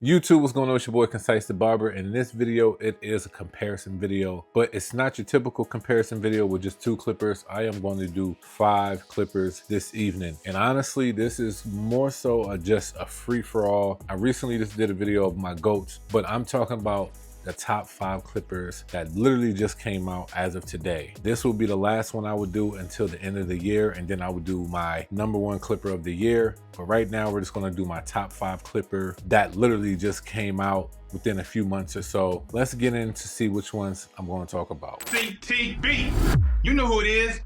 YouTube, what's going on? It's your boy ConcisetheBarber. In this video, it is a comparison video, but it's not your typical comparison video with just 2 clippers. I am going to do 5 clippers this evening. And honestly, this is more so just a free-for-all. I recently just did a video of my goats, but I'm talking about the top 5 clippers that literally just came out as of today. This will be the last one I would do until the end of the year, and then I would do my #1 clipper of the year. But right now we're just gonna do my top 5 clipper that literally just came out within a few months or so. Let's get in to see which ones I'm gonna talk about. CTB, you know who it is.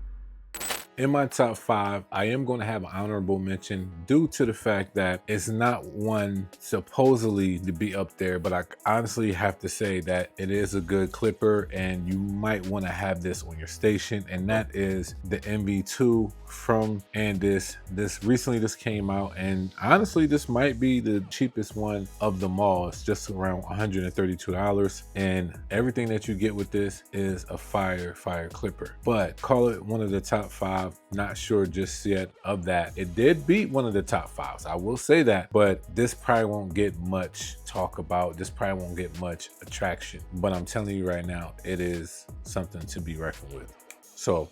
In my top 5, I am going to have an honorable mention due to the fact that it's not one supposedly to be up there, but I honestly have to say that it is a good clipper and you might want to have this on your station, and that is the MV2 from Andis. This recently came out, and honestly this might be the cheapest one of them all. It's just around $132, and everything that you get with this is a fire clipper. But call it one of the top 5. Not sure just yet of that. It did beat one of the top 5s, I will say that, but this probably won't get much talk about. This probably won't get much attraction, but I'm telling you right now, it is something to be reckoned with. So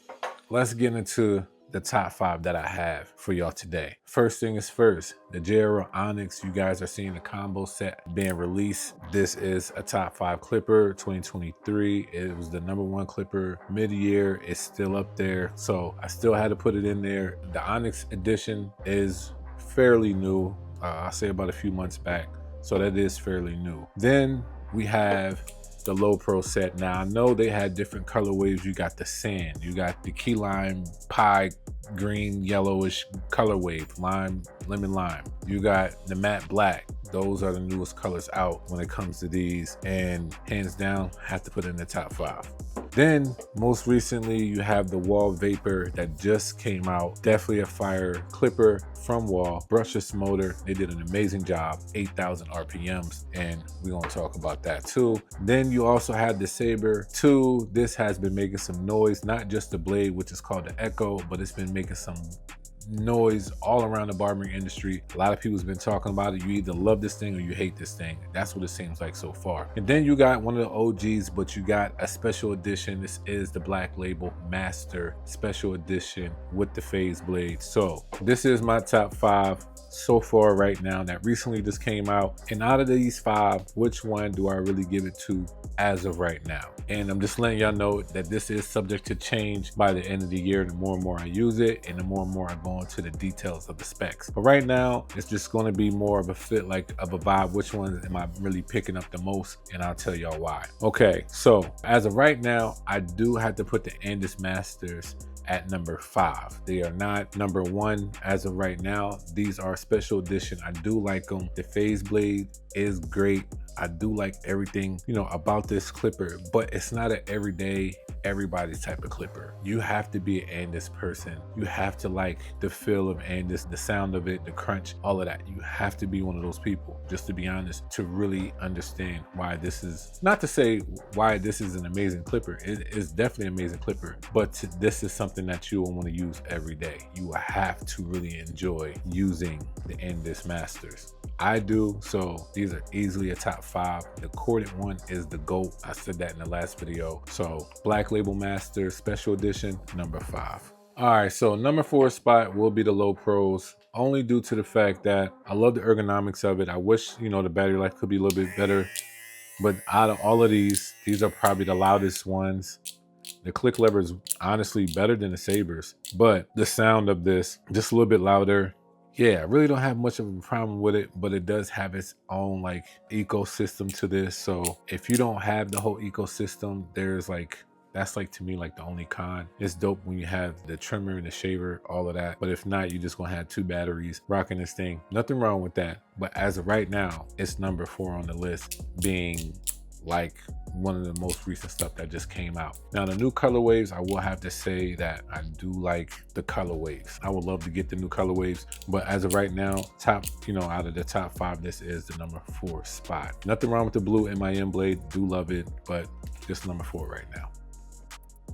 let's get into the top 5 that I have for y'all today. First thing is first, the JRL Onyx. You guys are seeing the combo set being released. This is a top 5 clipper, 2023. It was the #1 clipper mid-year. It's still up there, so I still had to put it in there. The Onyx edition is fairly new. I'll say about a few months back, so that is fairly new. Then we have the low pro set. Now I know they had different colorways. You got the sand, you got the key lime, pie green, yellowish color wave, lime, lemon lime. You got the matte black. Those are the newest colors out when it comes to these, and hands down have to put in the top 5. Then most recently you have the Wahl Vapor that just came out. Definitely a fire clipper from Wahl. Brushless motor, they did an amazing job, 8,000 RPMs, and we're gonna talk about that too. Then you also have the Saber 2. This has been making some noise, not just the blade, which is called the Echo, but it's been making some noise all around the barbering industry. A lot of people's been talking about it. You either love this thing or you hate this thing. That's what it seems like so far. And then you got one of the OGs, but you got a special edition. This is the Black Label Master Special Edition with the phase blade. So this is my top 5 so far right now that recently just came out. And out of these 5, which one do I really give it to as of right now? And I'm just letting y'all know that this is subject to change by the end of the year. The more and more I use it, and the more and more I go into the details of the specs. But right now, it's just going to be more of a fit, like of a vibe. Which one am I really picking up the most? And I'll tell y'all why. Okay, so as of right now, I do have to put the Andis Masters at number 5. They are not #1 as of right now. These are special edition. I do like them. The phase blade is great. I do like everything, you know, about this clipper, but it's not an everyday, everybody's type of clipper. You have to be an Andis person. You have to like the feel of Andis, the sound of it, the crunch, all of that. You have to be one of those people, just to be honest, to really understand why this is, not to say why this is an amazing clipper. It is definitely an amazing clipper, but this is something that you will want to use every day. You will have to really enjoy using the Andis Masters. I do, so these are easily a top 5. The corded one is the GOAT. I said that in the last video. So Black Label Master Special Edition, number 5. All right, so #4 spot will be the Low Pros, only due to the fact that I love the ergonomics of it. I wish, you know, the battery life could be a little bit better, but out of all of these are probably the loudest ones. The click lever is honestly better than the Sabers, but the sound of this, just a little bit louder. Yeah, I really don't have much of a problem with it, but it does have its own like ecosystem to this. So if you don't have the whole ecosystem, there's like, that's like to me like the only con. It's dope when you have the trimmer and the shaver, all of that. But if not, you're just gonna have 2 batteries rocking this thing. Nothing wrong with that. But as of right now, it's #4 on the list, being like one of the most recent stuff that just came out. Now the new color waves, I will have to say that I do like the color waves. I would love to get the new color waves, but as of right now, top, you know, out of the top 5, this is the #4 spot. Nothing wrong with the blue MIM blade, do love it, but just #4 right now.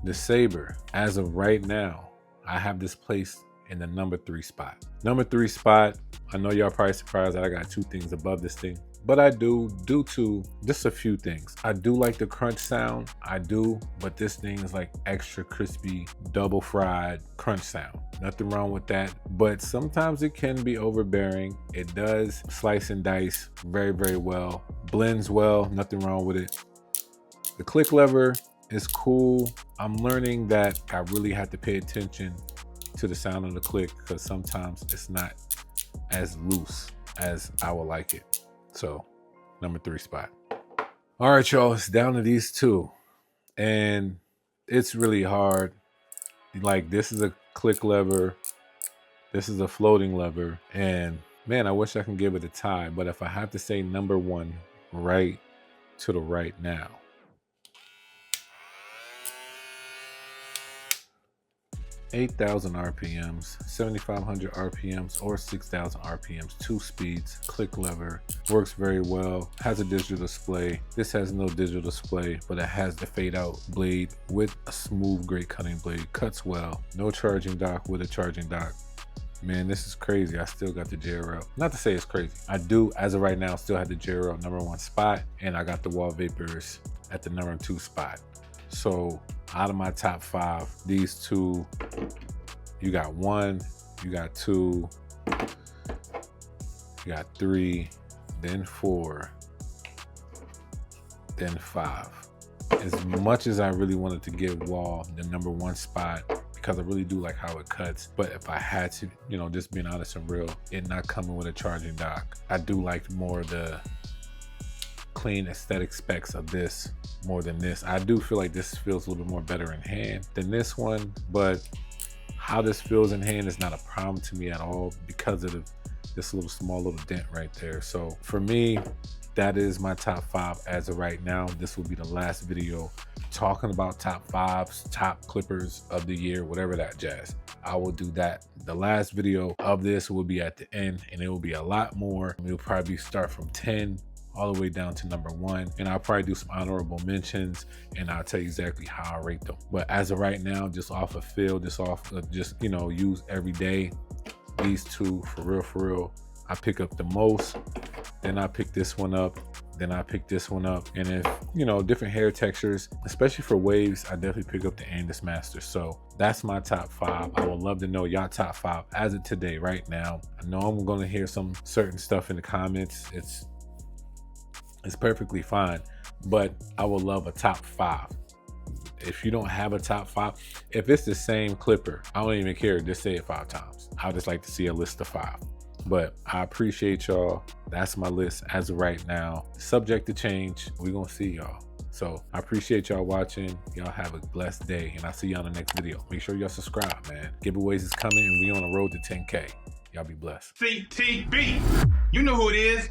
The Saber, as of right now, I have this placed in the #3 spot. #3 spot, I know y'all probably surprised that I got 2 things above this thing. but I do, due to just a few things. I do like the crunch sound, I do, but this thing is like extra crispy, double fried crunch sound. Nothing wrong with that, but sometimes it can be overbearing. It does slice and dice very, very well, blends well, nothing wrong with it. The click lever is cool. I'm learning that I really have to pay attention to the sound of the click because sometimes it's not as loose as I would like it. So, number 3 spot. All right, y'all, it's down to these two. And it's really hard. Like, this is a click lever. This is a floating lever. And man, I wish I can give it a tie. But if I have to say number 1 right to the right now, 8,000 RPMs, 7,500 RPMs, or 6,000 RPMs, 2 speeds, click lever, works very well, has a digital display. This has no digital display, but it has the fade out blade with a smooth, great cutting blade, cuts well, no charging dock with a charging dock. Man, this is crazy. I still got the JRL. Not to say it's crazy. I do, as of right now, still have the JRL number 1 spot, and I got the Wahl Vapors at the number 2 spot. So out of my top 5, these two, you got 1, you got 2, you got 3, then 4, then 5. As much as I really wanted to give Wahl the number 1 spot, because I really do like how it cuts, but if I had to, you know, just being honest and real, it not coming with a charging dock, I do like more the clean aesthetic specs of this more than this. I do feel like this feels a little bit more better in hand than this one, but how this feels in hand is not a problem to me at all because of this small little dent right there. So for me, that is my top 5 as of right now. This will be the last video talking about top 5s, top clippers of the year, whatever that jazz. I will do that. The last video of this will be at the end, and it will be a lot more. We'll probably start from 10 all the way down to number 1, and I'll probably do some honorable mentions, and I'll tell you exactly how I rate them. But as of right now, just off of feel, just off of you know, use every day, these two for real, I pick up the most. Then I pick this one up, then I pick this one up, and if, you know, different hair textures, especially for waves, I definitely pick up the Andis Master. So that's my top 5. I would love to know y'all top 5 as of today, right now. I know I'm gonna hear some certain stuff in the comments. It's perfectly fine, but I would love a top 5. If you don't have a top 5, if it's the same clipper, I don't even care, just say it 5 times. I just like to see a list of 5. But I appreciate y'all. That's my list as of right now. Subject to change. We're gonna see y'all. So I appreciate y'all watching. Y'all have a blessed day, and I'll see y'all in the next video. Make sure y'all subscribe, man. Giveaways is coming, and we on the road to 10K. Y'all be blessed. CTB, you know who it is.